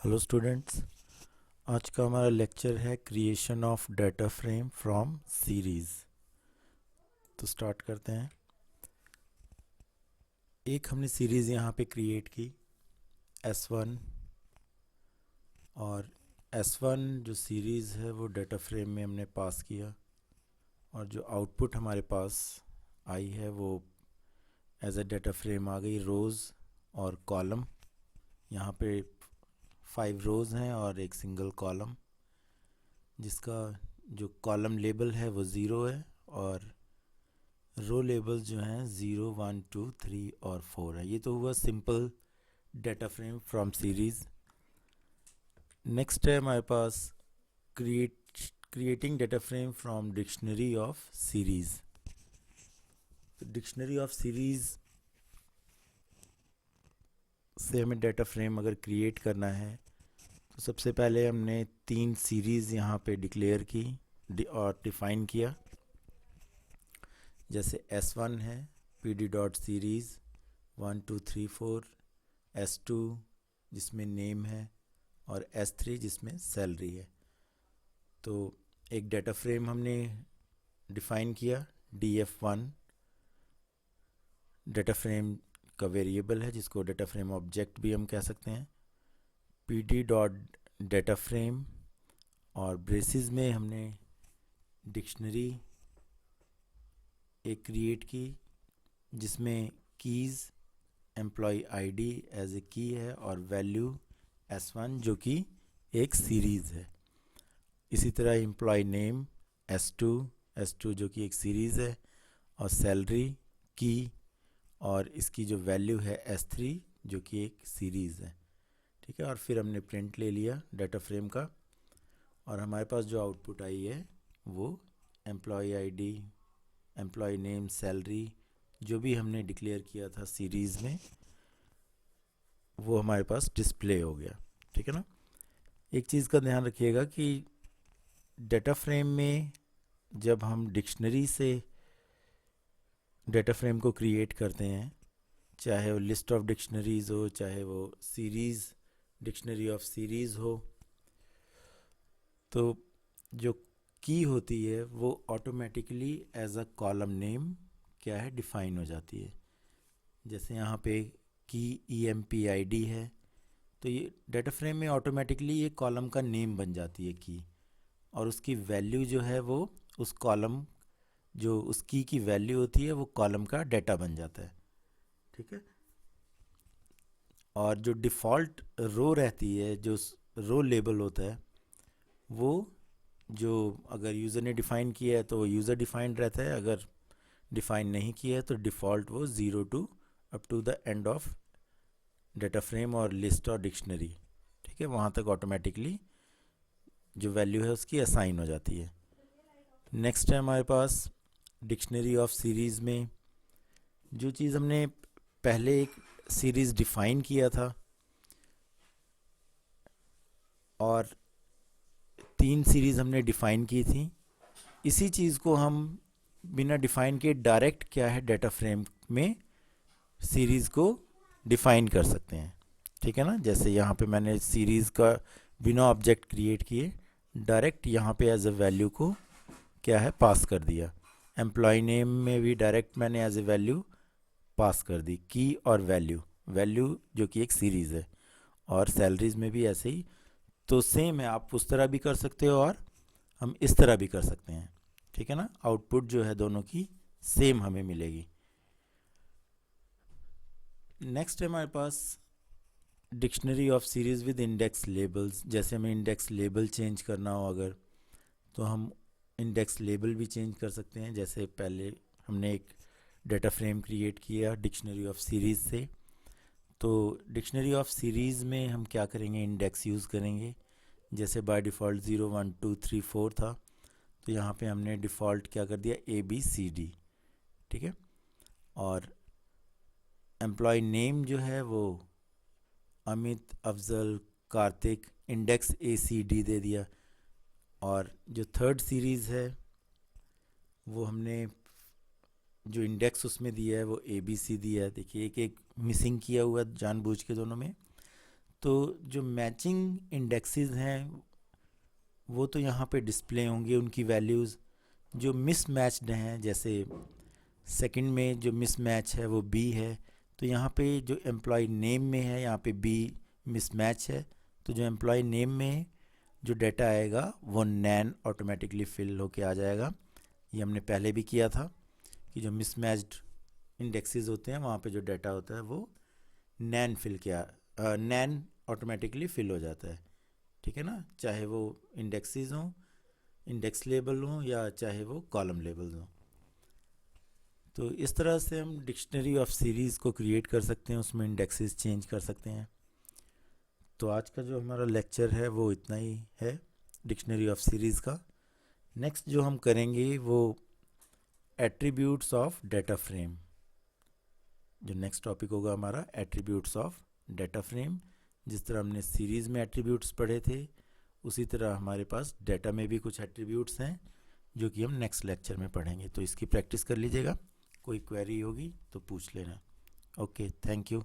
Hello students. आज का हमारा लेक्चर है creation of data frame from series. तो स्टार्ट करते हैं। एक हमने सीरीज़ यहाँ पे क्रिएट की S1, और S1 जो सीरीज़ है वो डाटा फ्रेम में हमने पास किया, और जो आउटपुट हमारे पास आई है वो एज अ डाटा फ्रेम आ गई रोज़ और कॉलम। यहाँ पे 5 रोज़ हैं और एक सिंगल कॉलम, जिसका जो कॉलम लेबल है वो 0 है और रो लेबल्स जो हैं 0, 1, 2, 3 और 4 है। ये तो हुआ simple data frame from series. Next है हमारे पास creating data frame from dictionary of series. तो डिक्शनरी ऑफ सीरीज़ से हमें डाटा फ्रेम अगर क्रिएट करना है तो सबसे पहले हमने 3 सीरीज़ यहाँ पे डिक्लेयर की और डिफ़ाइन किया। जैसे S1 है pd डॉट सीरीज़ 1 2 3 4, S2 जिसमें नेम है और S3 जिसमें सैलरी है। तो एक डाटा फ्रेम हमने डिफ़ाइन किया df1। डाटा फ्रेम का वेरिएबल है जिसको डाटा फ्रेम ऑब्जेक्ट भी हम कह सकते हैं। pd डॉट डाटा फ्रेम और ब्रेसेस में हमने डिक्शनरी एक क्रिएट की जिसमें keys employee ID as a key है और वैल्यू S1 जो कि एक सीरीज़ है। इसी तरह एम्प्लॉय नेम S2 जो कि एक सीरीज़ है और सैलरी की, और इसकी जो वैल्यू है S3 जो कि एक सीरीज़ है। ठीक है, और फिर हमने प्रिंट ले लिया डाटा फ्रेम का, और हमारे पास जो आउटपुट आई है वो employee ID, employee name, salary जो भी हमने डिक्लेयर किया था सीरीज़ में वो हमारे पास डिस्प्ले हो गया। ठीक है ना। एक चीज़ का ध्यान रखिएगा कि डाटा फ्रेम में जब हम डिक्शनरी से डाटा फ्रेम को क्रिएट करते हैं, चाहे वो लिस्ट ऑफ डिक्शनरीज हो, चाहे वो सीरीज़ डिक्शनरी ऑफ सीरीज़ हो, तो जो की होती है वो automatically as a column name क्या है डिफ़ाइन हो जाती है। जैसे यहाँ पे की EMPID है, तो ये डाटा फ्रेम में ऑटोमेटिकली ये कॉलम का नेम बन जाती है की, और उसकी वैल्यू जो है वो उस कॉलम, जो उस की वैल्यू होती है वो कॉलम का डाटा बन जाता है। ठीक है। और जो डिफ़ॉल्ट रो रहती है, जो रो लेबल होता है, वो जो अगर यूज़र ने डिफ़ाइन किया है तो वो यूज़र डिफ़ाइंड रहता है, अगर डिफ़ाइन नहीं किया है तो डिफ़ॉल्ट वो 0 to up to the end of data frame और लिस्ट और डिक्शनरी। ठीक है, वहाँ तक ऑटोमेटिकली जो वैल्यू है उसकी असाइन हो जाती है। नेक्स्ट है हमारे पास डिक्शनरी ऑफ सीरीज़ में जो चीज़ हमने पहले एक सीरीज़ डिफ़ाइन किया था और 3 सीरीज़ हमने डिफ़ाइन की थी, इसी चीज़ को हम बिना डिफ़ाइन के डायरेक्ट क्या है डाटा फ्रेम में सीरीज़ को डिफ़ाइन कर सकते हैं। ठीक है ना। जैसे यहाँ पे मैंने सीरीज़ का बिना ऑब्जेक्ट क्रिएट किए डायरेक्ट यहाँ पे एज ए वैल्यू को क्या है पास कर दिया। एम्प्लॉय नेम में भी डायरेक्ट मैंने एज ए वैल्यू पास कर दी की और वैल्यू, वैल्यू जो कि एक सीरीज़ है, और सैलरीज में भी ऐसे ही। तो सेम है, आप उस तरह भी कर सकते हो और हम इस तरह भी कर सकते हैं। ठीक है ना। आउटपुट जो है दोनों की सेम हमें मिलेगी। नेक्स्ट है हमारे पास dictionary of series with index labels. जैसे हमें इंडेक्स लेबल चेंज करना हो अगर, तो हम इंडेक्स लेबल भी चेंज कर सकते हैं। जैसे पहले हमने एक डाटा फ्रेम क्रिएट किया डिक्शनरी ऑफ सीरीज़ से, तो डिक्शनरी ऑफ सीरीज़ में हम क्या करेंगे, इंडेक्स यूज़ करेंगे। जैसे बाय डिफ़ॉल्ट 0 1 2 3 4 था, तो यहाँ पे हमने डिफ़ॉल्ट क्या कर दिया ABCD। ठीक है। और एम्प्लॉय नेम जो है वो अमित, अफजल, कार्तिक, इंडेक्स ACD दे दिया। और जो थर्ड सीरीज़ है वो हमने जो इंडेक्स उसमें दिया है वो ABC दिया है। देखिए एक एक मिसिंग किया हुआ जानबूझ के दोनों में, तो जो मैचिंग इंडेक्सेस हैं वो तो यहाँ पे डिस्प्ले होंगे उनकी वैल्यूज़। जो मिसमैच्ड हैं, जैसे सेकंड में जो मिसमैच है वो बी है, तो यहाँ पे जो एम्प्लॉय नेम में है यहाँ पे बी मिसमैच है, तो जो एम्प्लॉय नेम में जो डाटा आएगा वो नैन ऑटोमेटिकली फिल होके आ जाएगा। ये हमने पहले भी किया था कि जो मिसमैच्ड इंडेक्सेस होते हैं वहाँ पे जो डाटा होता है वो नैन नैन ऑटोमेटिकली फिल हो जाता है। ठीक है ना, चाहे वो इंडेक्सेस हों, इंडेक्स लेबल हों, या चाहे वो कॉलम लेबल्स हों। तो इस तरह से हम डिक्शनरी ऑफ सीरीज़ को क्रिएट कर सकते हैं, उसमें इंडेक्सेस चेंज कर सकते हैं। तो आज का जो हमारा लेक्चर है वो इतना ही है डिक्शनरी ऑफ सीरीज़ का। नेक्स्ट जो हम करेंगे वो एट्रीब्यूट्स ऑफ डाटा फ्रेम। जो नेक्स्ट टॉपिक होगा हमारा एट्रीब्यूट्स ऑफ डाटा फ्रेम। जिस तरह हमने सीरीज़ में एट्रीब्यूट्स पढ़े थे, उसी तरह हमारे पास डाटा में भी कुछ एट्रीब्यूट्स हैं जो कि हम नेक्स्ट लेक्चर में पढ़ेंगे। तो इसकी प्रैक्टिस कर लीजिएगा, कोई क्वेरी होगी तो पूछ लेना। Okay, thank you.